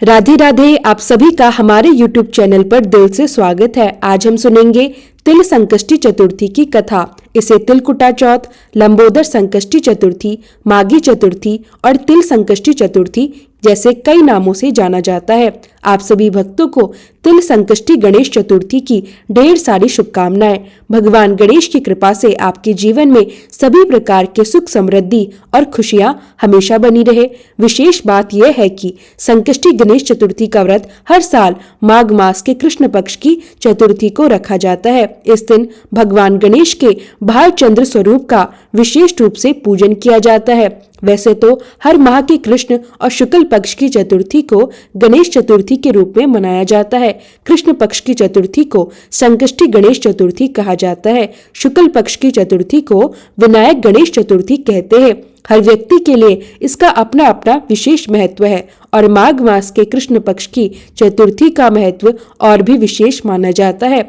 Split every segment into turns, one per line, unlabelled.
राधे राधे। आप सभी का हमारे YouTube चैनल पर दिल से स्वागत है। आज हम सुनेंगे तिल संकष्टी चतुर्थी की कथा। इसे तिलकुटा चौथ, लंबोदर संकष्टी चतुर्थी, माघी चतुर्थी और तिल संकष्टी चतुर्थी जैसे कई नामों से जाना जाता है। आप सभी भक्तों को तिल संकष्टी गणेश चतुर्थी की ढेर सारी शुभकामनाएं। भगवान गणेश की कृपा से आपके जीवन में सभी प्रकार के सुख, समृद्धि और खुशियां हमेशा बनी रहे। विशेष बात यह है कि संकष्टी गणेश चतुर्थी का व्रत हर साल माघ मास के कृष्ण पक्ष की चतुर्थी को रखा जाता है। इस दिन भगवान गणेश के भालचंद्र स्वरूप का विशेष रूप से पूजन किया जाता है। वैसे तो हर माह के कृष्ण और शुक्ल पक्ष की चतुर्थी को गणेश चतुर्थी के रूप में मनाया जाता है। कृष्ण पक्ष की चतुर्थी को संकष्टी गणेश चतुर्थी कहा जाता है। शुक्ल पक्ष की चतुर्थी को विनायक गणेश चतुर्थी कहते हैं। हर व्यक्ति के लिए इसका अपना अपना विशेष महत्व है और माघ मास के कृष्ण पक्ष की चतुर्थी का महत्व और भी विशेष माना जाता है।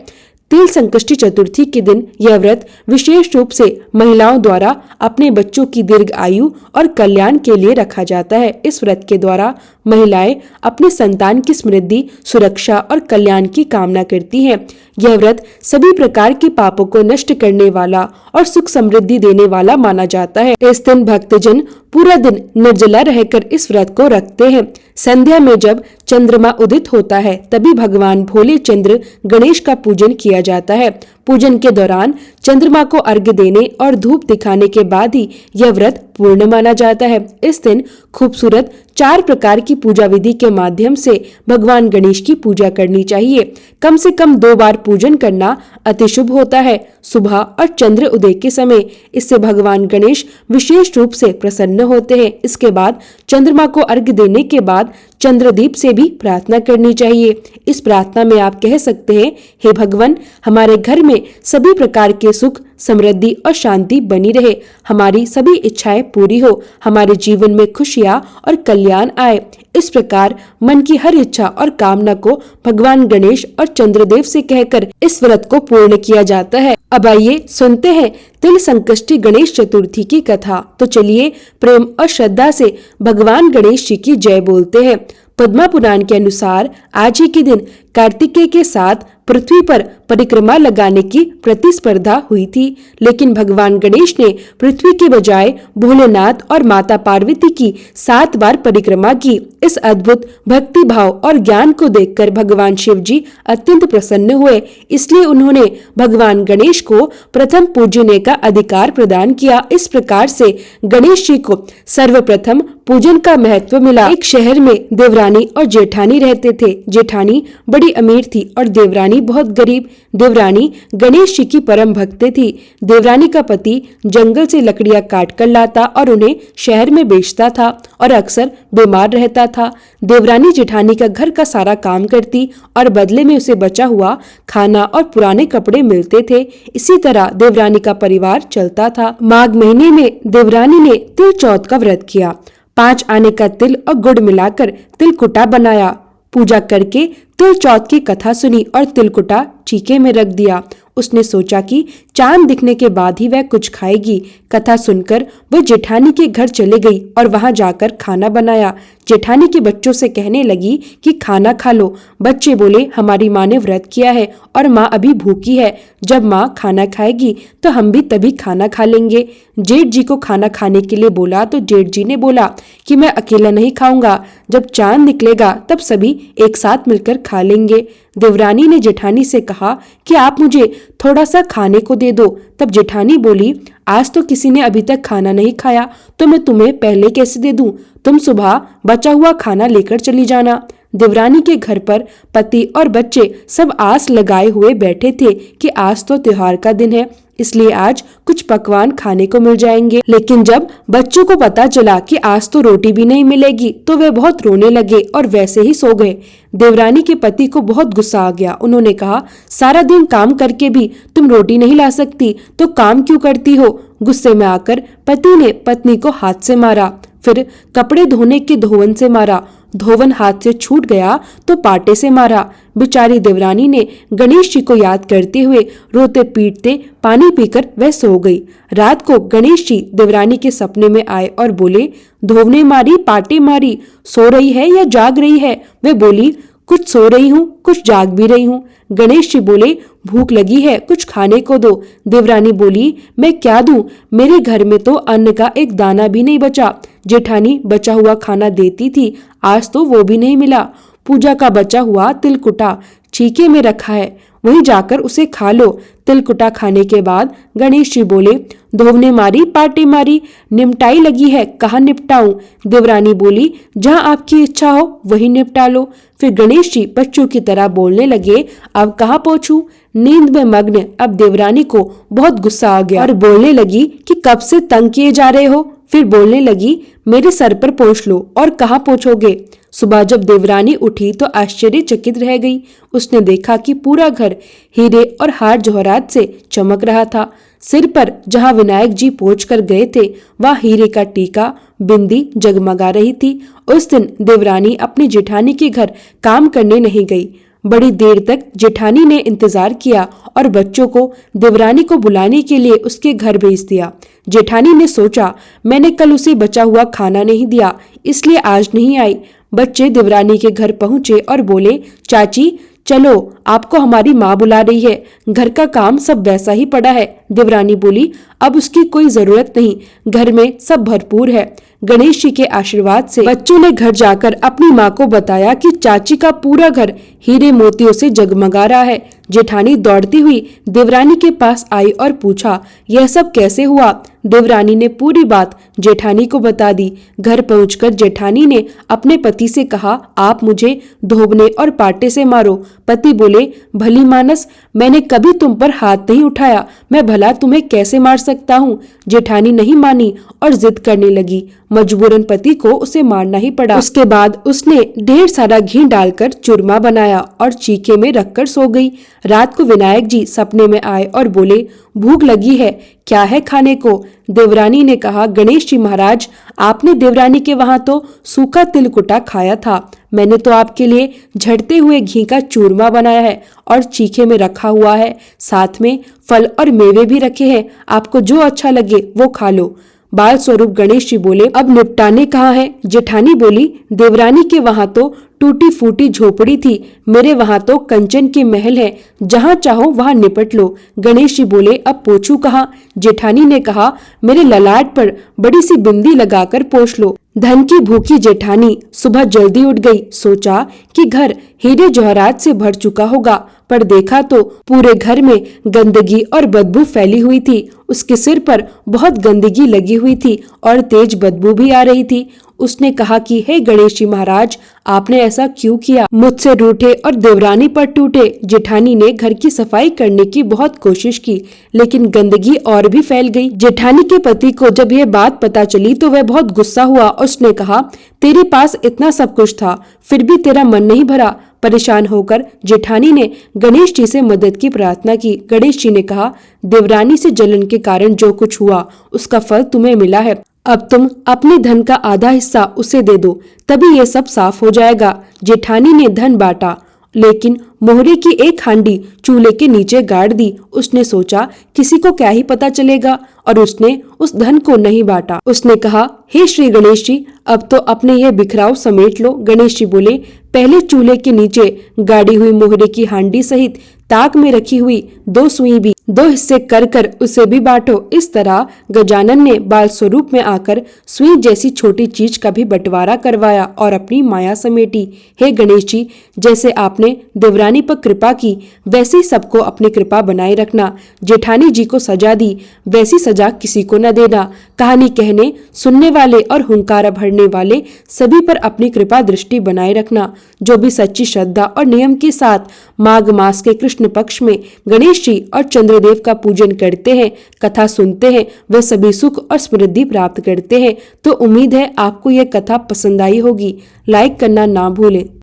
तिल संकष्टी चतुर्थी के दिन यह व्रत विशेष रूप से महिलाओं द्वारा अपने बच्चों की दीर्घ आयु और कल्याण के लिए रखा जाता है। इस व्रत के द्वारा महिलाएं अपने संतान की समृद्धि, सुरक्षा और कल्याण की कामना करती हैं। यह व्रत सभी प्रकार के पापों को नष्ट करने वाला और सुख समृद्धि देने वाला माना जाता है। इस दिन भक्तजन पूरा दिन निर्जला रहकर इस व्रत को रखते हैं। संध्या में जब चंद्रमा उदित होता है तभी भगवान भोले चंद्र गणेश का पूजन किया जाता है। पूजन के दौरान चंद्रमा को अर्घ्य देने और धूप दिखाने के बाद ही यह व्रत पूर्ण माना जाता है। इस दिन खूबसूरत 4 प्रकार की पूजा विधि के माध्यम से भगवान गणेश की पूजा करनी चाहिए। कम से कम 2 बार पूजन करना अति शुभ होता है, सुबह और चंद्र उदय के समय। इससे भगवान गणेश विशेष रूप से प्रसन्न होते हैं। इसके बाद चंद्रमा को अर्घ्य देने के बाद चंद्रदीप से भी प्रार्थना करनी चाहिए। इस प्रार्थना में आप कह सकते हैं, हे भगवान, हमारे घर में सभी प्रकार के सुख, समृद्धि और शांति बनी रहे, हमारी सभी इच्छाएं पूरी हो, हमारे जीवन में खुशियां और कल्याण आए। इस प्रकार मन की हर इच्छा और कामना को भगवान गणेश और चंद्रदेव से कहकर इस व्रत को पूर्ण किया जाता है। अब आइए सुनते हैं तिल संकष्टी गणेश चतुर्थी की कथा। तो चलिए प्रेम और श्रद्धा से भगवान गणेश जी की जय बोलते हैं। पद्मा पुराण के अनुसार आज ही के दिन कार्तिकेय के साथ पृथ्वी पर परिक्रमा लगाने की प्रतिस्पर्धा हुई थी, लेकिन भगवान गणेश ने पृथ्वी के बजाय भोलेनाथ और माता पार्वती की 7 बार परिक्रमा की। इस अद्भुत भक्ति भाव और ज्ञान को देखकर भगवान शिव जी अत्यंत प्रसन्न हुए, इसलिए उन्होंने भगवान गणेश को प्रथम पूजने का अधिकार प्रदान किया। इस प्रकार से गणेश जी को सर्वप्रथम पूजन का महत्व मिला। एक शहर में देवरानी और जेठानी रहते थे। जेठानी बड़ी अमीर थी और देवरानी बहुत गरीब। देवरानी गणेश जी की परम भक्त थी। देवरानी का पति जंगल से लकड़ियां काट कर लाता और उन्हें शहर में बेचता था और अक्सर बीमार रहता था। देवरानी जेठानी का घर का सारा काम करती और बदले में उसे बचा हुआ खाना और पुराने कपड़े मिलते थे। इसी तरह देवरानी का परिवार चलता था। माघ महीने में देवरानी ने तिल चौथ का व्रत किया। 5 आने का तिल और गुड़ मिलाकर तिलकुटा बनाया। पूजा करके तिल चौथ की कथा सुनी और तिलकुटा चीके में रख दिया। उसने सोचा कि चांद दिखने के बाद ही वह कुछ खाएगी। कथा सुनकर वह जेठानी के घर चले गई और वहां जाकर खाना बनाया। जेठानी के बच्चों से कहने लगी कि खाना खा लो। बच्चे बोले, हमारी माँ ने व्रत किया है और माँ अभी भूखी है। जब माँ खाना खाएगी तो हम भी तभी खाना खा लेंगे। जेठ जी को खाना खाने के लिए बोला तो जेठ जी ने बोला कि मैं अकेला नहीं खाऊंगा, जब चांद निकलेगा तब सभी एक साथ मिलकर खा लेंगे। देवरानी ने जेठानी से कहा कि आप मुझे थोड़ा सा खाने को दे दो। तब जेठानी बोली, आज तो किसी ने अभी तक खाना नहीं खाया तो मैं तुम्हें पहले कैसे दे दूं? तुम सुबह बचा हुआ खाना लेकर चली जाना। देवरानी के घर पर पति और बच्चे सब आस लगाए हुए बैठे थे कि आज तो त्योहार का दिन है, इसलिए आज कुछ पकवान खाने को मिल जाएंगे। लेकिन जब बच्चों को पता चला कि आज तो रोटी भी नहीं मिलेगी तो वे बहुत रोने लगे और वैसे ही सो गए। देवरानी के पति को बहुत गुस्सा आ गया। उन्होंने कहा, सारा दिन काम करके भी तुम रोटी नहीं ला सकती तो काम क्यों करती हो? गुस्से में आकर पति ने पत्नी को हाथ से मारा, फिर कपड़े धोने के धोवन से मारा। धोवन हाथ से छूट गया तो पाटे से मारा। बेचारी देवरानी ने गणेश जी को याद करते हुए रोते पीटते पानी पीकर वह सो गई। रात को गणेश जी देवरानी के सपने में आए और बोले, धोवने मारी पाटे मारी, सो रही है या जाग रही है? वह बोली, कुछ सो रही हूँ, कुछ जाग भी रही हूँ। गणेश जी बोले, भूख लगी है, कुछ खाने को दो। देवरानी बोली, मैं क्या दूं? मेरे घर में तो अन्न का एक दाना भी नहीं बचा। जेठानी बचा हुआ खाना देती थी, आज तो वो भी नहीं मिला। पूजा का बचा हुआ तिलकुटा चीके में रखा है, वहीं जाकर उसे खा लो। तिलकुटा खाने के बाद गणेश जी बोले, धोवने मारी पाटे मारी, निमटाई लगी है, कहाँ निपटाऊं? देवरानी बोली, जहाँ आपकी इच्छा हो वही निपटा लो। फिर गणेश जी बच्चों की तरह बोलने लगे, अब कहाँ पहुंचूं? नींद में मग्न अब देवरानी को बहुत गुस्सा आ गया और बोलने लगी कि कब से तंग किए जा रहे हो? फिर बोलने लगी, मेरे सर पर पोंछ लो। और कहाँ पोंछोगे? सुबह जब देवरानी उठी तो आश्चर्यचकित रह गई। उसने देखा कि पूरा घर हीरे और हार जवाहरात से चमक रहा था। सिर पर जहाँ विनायक जी पहुंच कर गए थे वहाँ हीरे का टीका बिंदी जगमगा रही थी। उस दिन देवरानी अपनी जेठानी के घर काम करने नहीं गई। बड़ी देर तक जेठानी ने इंतजार किया और बच्चों को देवरानी को बुलाने के लिए उसके घर भेज दिया। जेठानी ने सोचा, मैंने कल उसे बचा हुआ खाना नहीं दिया, इसलिए आज नहीं आई। बच्चे देवरानी के घर पहुंचे और बोले, चाची चलो, आपको हमारी माँ बुला रही है, घर का काम सब वैसा ही पड़ा है। देवरानी बोली, अब उसकी कोई जरूरत नहीं, घर में सब भरपूर है। गणेश जी के आशीर्वाद से बच्चों ने घर जाकर अपनी माँ को बताया कि चाची का पूरा घर हीरे मोतियों से जगमगा रहा है। जेठानी दौड़ती हुई देवरानी के पास आई और पूछा, यह सब कैसे हुआ? देवरानी ने पूरी बात जेठानी को बता दी। घर पहुंचकर जेठानी ने अपने पति से कहा, आप मुझे धोबने और पाटे से मारो। पति बोले, भली मानस, मैंने कभी तुम पर हाथ नहीं उठाया, मैं भला तुम्हें कैसे मार सकता हूँ? जेठानी नहीं मानी और जिद करने लगी। मजबूरन पति को उसे मारना ही पड़ा। उसके बाद उसने ढेर सारा घी डालकर चूरमा बनाया और चीखे में रखकर सो गई। रात को विनायक जी सपने में आए और बोले, भूख लगी है, क्या है खाने को? देवरानी ने कहा, गणेश जी महाराज, आपने देवरानी के वहां तो सूखा तिलकुटा खाया था, मैंने तो आपके लिए झड़ते हुए घी का चूरमा बनाया है और चीखे में रखा हुआ है, साथ में फल और मेवे भी रखे हैं, आपको जो अच्छा लगे वो खा लो। बाल स्वरूप गणेश जी बोले, अब निपटाने कहाँ है? जेठानी बोली, देवरानी के वहां तो टूटी फूटी झोपड़ी थी, मेरे वहां तो कंचन के महल है, जहां चाहो वहां निपट लो। गणेश जी बोले, अब पोछू कहाँ? जेठानी ने कहा, मेरे ललाट पर बड़ी सी बिंदी लगाकर पोछ लो। धन की भूखी जेठानी सुबह जल्दी उठ गई। सोचा कि घर हीरे जवाहरात से भर चुका होगा, पर देखा तो पूरे घर में गंदगी और बदबू फैली हुई थी। उसके सिर पर बहुत गंदगी लगी हुई थी और तेज बदबू भी आ रही थी। उसने कहा कि हे गणेश जी महाराज, आपने ऐसा क्यों किया? मुझसे रूठे और देवरानी पर टूटे। जेठानी ने घर की सफाई करने की बहुत कोशिश की, लेकिन गंदगी और भी फैल गई। जेठानी के पति को जब यह बात पता चली तो वह बहुत गुस्सा हुआ। उसने कहा, तेरे पास इतना सब कुछ था, फिर भी तेरा मन नहीं भरा। परेशान होकर जेठानी ने गणेश जी से मदद की प्रार्थना की। गणेश जी ने कहा, देवरानी से जलन के कारण जो कुछ हुआ उसका फल तुम्हें मिला है, अब तुम अपने धन का आधा हिस्सा उसे दे दो, तभी ये सब साफ हो जाएगा। जेठानी ने धन बांटा, लेकिन मोहरे की एक हांडी चूल्हे के नीचे गाड़ दी। उसने सोचा किसी को क्या ही पता चलेगा, और उसने उस धन को नहीं बांटा। उसने कहा, हे श्री गणेश जी, अब तो अपने यह बिखराव समेट लो। गणेश जी बोले, पहले चूल्हे के नीचे गाड़ी हुई मोहरे की हांडी सहित ताक में रखी हुई 2 सुई भी 2 हिस्से कर कर उसे भी बांटो। इस तरह गजानन ने बाल स्वरूप में आकर सुई जैसी छोटी चीज का भी बंटवारा करवाया और अपनी माया समेटी। हे गणेश जी, जैसे आपने देवरानी पर कृपा की, वैसी सबको अपनी कृपा बनाए रखना। जेठानी जी को सजा दी, वैसी सजा किसी को न देना। कहानी कहने, सुनने वाले और हुंकारा भरने वाले सभी पर अपनी कृपा दृष्टि बनाए रखना। जो भी सच्ची श्रद्धा और नियम के साथ माघ मास के कृष्ण पक्ष में गणेश जी और चंद्रदेव का पूजन करते हैं, कथा सुनते हैं, वे सभी सुख और समृद्धि प्राप्त करते हैं। तो उम्मीद है आपको यह कथा पसंद आई होगी। लाइक करना ना भूलें।